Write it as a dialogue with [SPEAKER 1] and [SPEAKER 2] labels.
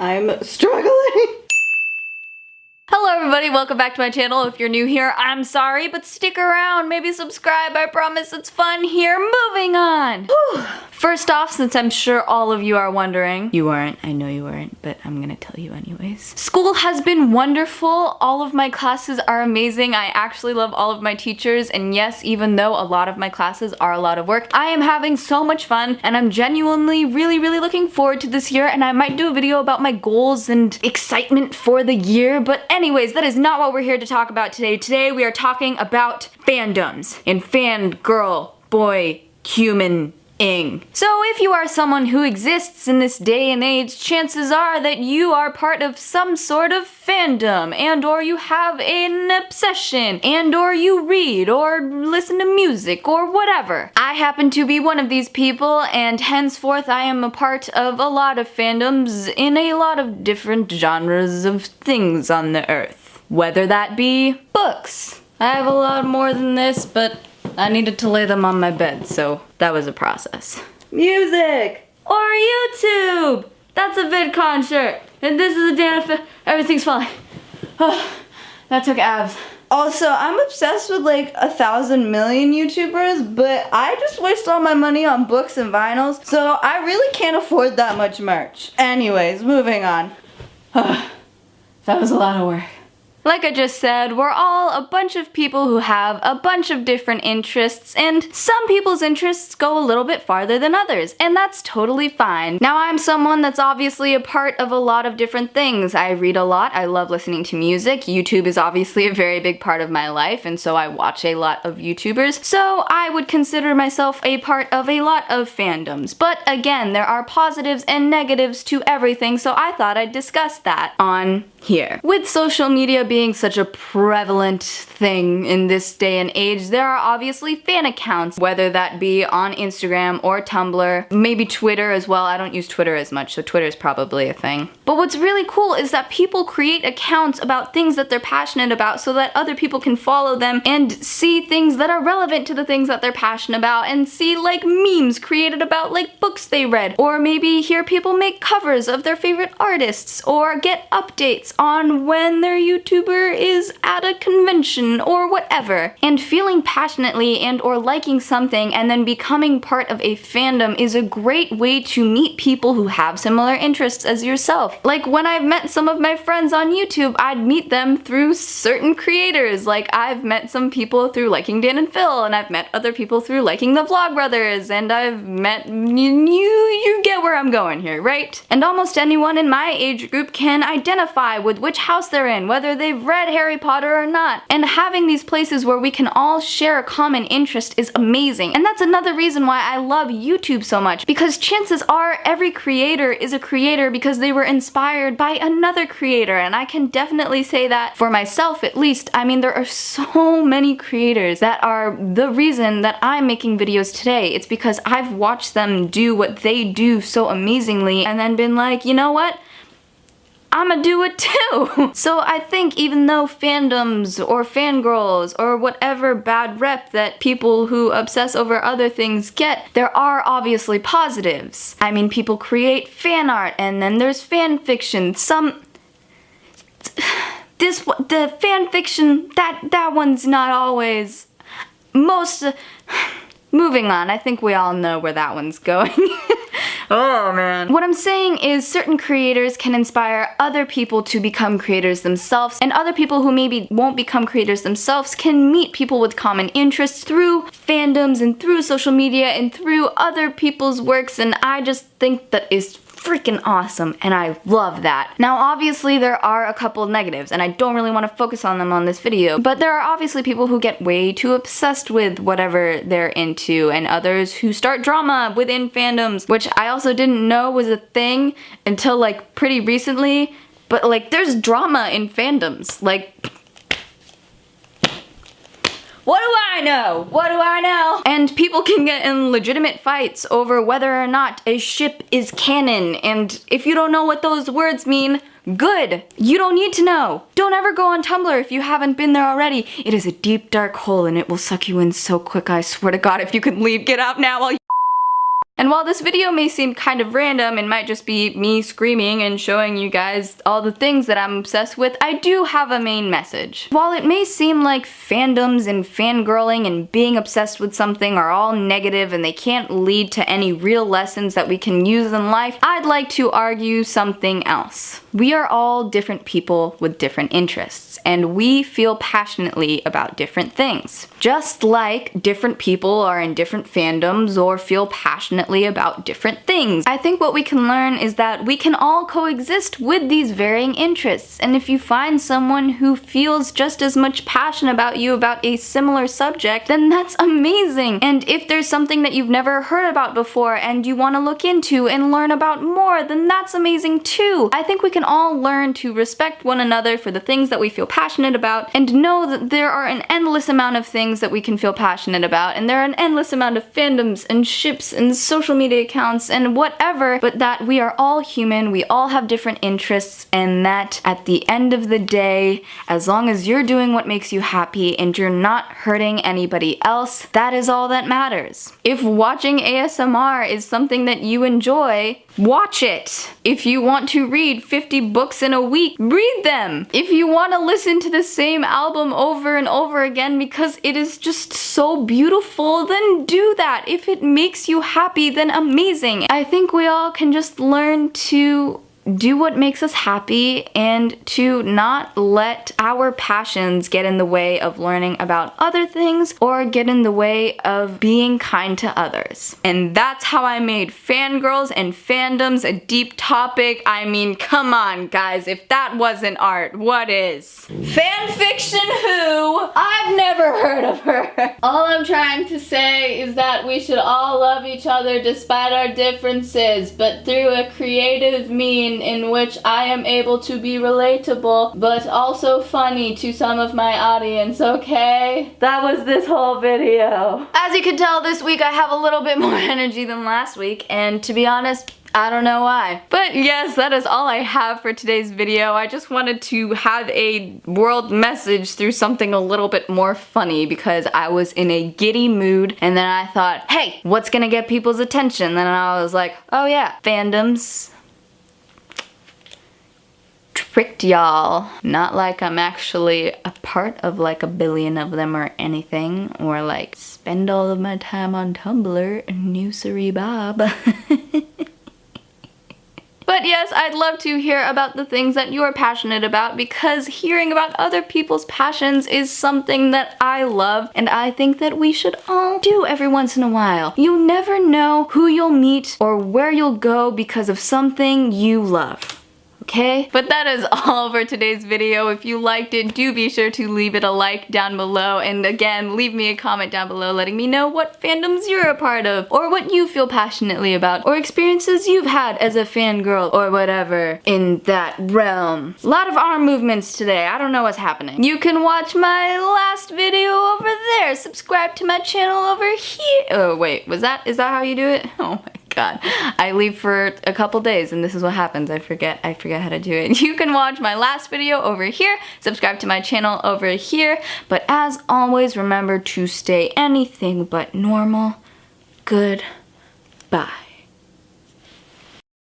[SPEAKER 1] I'm struggling.
[SPEAKER 2] Hello everybody, welcome back to my channel. If you're new here, I'm sorry, but stick around, maybe subscribe, I promise it's fun here. Moving on! Whew. First off, since I'm sure all of you are wondering, you weren't, I know you weren't, but I'm gonna tell you anyways. School has been wonderful, all of my classes are amazing, I actually love all of my teachers, and yes, even though a lot of my classes are a lot of work, I am having so much fun, and I'm genuinely really looking forward to this year, and I might do a video about my goals and excitement for the year, but anyways, that is not what we're here to talk about today. Today we are talking about fandoms and fangirl boy human-ing. So if you are someone who exists in this day and age, chances are that you are part of some sort of fandom, and or you have an obsession, and or you read or listen to music or whatever. I happen to be one of these people, and henceforth I am a part of a lot of fandoms in a lot of different genres of things on the earth. Whether that be books. I have a lot more than this, but I needed to lay them on my bed, so that was a process. Music! Or YouTube! That's a VidCon shirt! And this is a dance, everything's falling. Oh, that took abs.
[SPEAKER 1] Also, I'm obsessed with like 1,000 million YouTubers, but I just waste all my money on books and vinyls, so I really can't afford that much merch. Anyways, moving on. That was a lot of work.
[SPEAKER 2] Like I just said, we're all a bunch of people who have a bunch of different interests, and some people's interests go a little bit farther than others, and that's totally fine. Now, I'm someone that's obviously a part of a lot of different things. I read a lot, I love listening to music, YouTube is obviously a very big part of my life, and so I watch a lot of YouTubers, so I would consider myself a part of a lot of fandoms. But again, there are positives and negatives to everything, so I thought I'd discuss that on here. With social media being such a prevalent thing in this day and age, there are obviously fan accounts, whether that be on Instagram or Tumblr, maybe Twitter as well. I don't use Twitter as much, so Twitter's probably a thing. But what's really cool is that people create accounts about things that they're passionate about so that other people can follow them and see things that are relevant to the things that they're passionate about, and see like memes created about like books they read, or maybe hear people make covers of their favorite artists, or get updates on when their YouTuber is at a convention or whatever. And feeling passionately and or liking something and then becoming part of a fandom is a great way to meet people who have similar interests as yourself. Like when I've met some of my friends on YouTube, I'd meet them through certain creators. Like I've met some people through liking Dan and Phil, and I've met other people through liking the Vlogbrothers, and I've met you get where I'm going here, right? And almost anyone in my age group can identify with which house they're in, whether they've read Harry Potter or not. And having these places where we can all share a common interest is amazing. And that's another reason why I love YouTube so much, because chances are every creator is a creator because they were inspired by another creator, and I can definitely say that for myself at least. I mean, there are so many creators that are the reason that I'm making videos today. It's because I've watched them do what they do so amazingly and then been like, you know what? I'ma do it too! So I think even though fandoms or fangirls or whatever bad rep that people who obsess over other things get, there are obviously positives. I mean, people create fan art, and then there's fan fiction. The fan fiction, that one's not always... Moving on, I think we all know where that one's going. Oh man. What I'm saying is certain creators can inspire other people to become creators themselves, and other people who maybe won't become creators themselves can meet people with common interests through fandoms and through social media and through other people's works, and I just think that is freaking awesome, and I love that. Now obviously there are a couple of negatives, and I don't really want to focus on them on this video, but there are obviously people who get way too obsessed with whatever they're into, and others who start drama within fandoms, which I also didn't know was a thing until like pretty recently, but like there's drama in fandoms. Like, what do I know? What do I know? And people can get in legitimate fights over whether or not a ship is canon, and if you don't know what those words mean, good. You don't need to know. Don't ever go on Tumblr if you haven't been there already. It is a deep, dark hole and it will suck you in so quick, I swear to God. If you could leave, get out now while you And while this video may seem kind of random and might just be me screaming and showing you guys all the things that I'm obsessed with, I do have a main message. While it may seem like fandoms and fangirling and being obsessed with something are all negative and they can't lead to any real lessons that we can use in life, I'd like to argue something else. We are all different people with different interests, and we feel passionately about different things. Just like different people are in different fandoms or feel passionately about different things. I think what we can learn is that we can all coexist with these varying interests, and if you find someone who feels just as much passion about you about a similar subject, then that's amazing. And if there's something that you've never heard about before and you want to look into and learn about more, then that's amazing too. I think we can all learn to respect one another for the things that we feel passionate about and know that there are an endless amount of things that we can feel passionate about, and there are an endless amount of fandoms and ships and social media accounts and whatever, but that we are all human, we all have different interests, and that at the end of the day, as long as you're doing what makes you happy and you're not hurting anybody else, that is all that matters. If watching ASMR is something that you enjoy, watch it. If you want to read 50 books in a week, read them. If you want to listen to the same album over and over again because it is just so beautiful, then do that. If it makes you happy, then amazing. I think we all can just learn to do what makes us happy and to not let our passions get in the way of learning about other things or get in the way of being kind to others. And that's how I made fangirls and fandoms a deep topic. I mean, come on guys, if that wasn't art, what is? Fanfiction who? I've never heard of her. All I'm trying to say is that we should all love each other despite our differences, but through a creative means in which I am able to be relatable, but also funny to some of my audience, okay? That was this whole video. As you can tell, this week I have a little bit more energy than last week, and to be honest, I don't know why. But yes, that is all I have for today's video. I just wanted to have a world message through something a little bit more funny because I was in a giddy mood, and then I thought, hey, what's gonna get people's attention? Then I was like, oh yeah, fandoms. Tricked y'all. Not like I'm actually a part of like a billion of them or anything, or like spend all of my time on Tumblr, newsery Bob. But yes, I'd love to hear about the things that you are passionate about, because hearing about other people's passions is something that I love and I think that we should all do every once in a while. You never know who you'll meet or where you'll go because of something you love. Okay? But that is all for today's video. If you liked it, do be sure to leave it a like down below, and again, leave me a comment down below letting me know what fandoms you're a part of, or what you feel passionately about, or experiences you've had as a fangirl, or whatever in that realm. A lot of arm movements today. I don't know what's happening. You can watch my last video over there. Subscribe to my channel over here. Oh wait, is that how you do it? Oh my God. I leave for a couple days and this is what happens. I forget how to do it. You can watch my last video over here, subscribe to my channel over here, but as always, remember to stay anything but normal. Goodbye.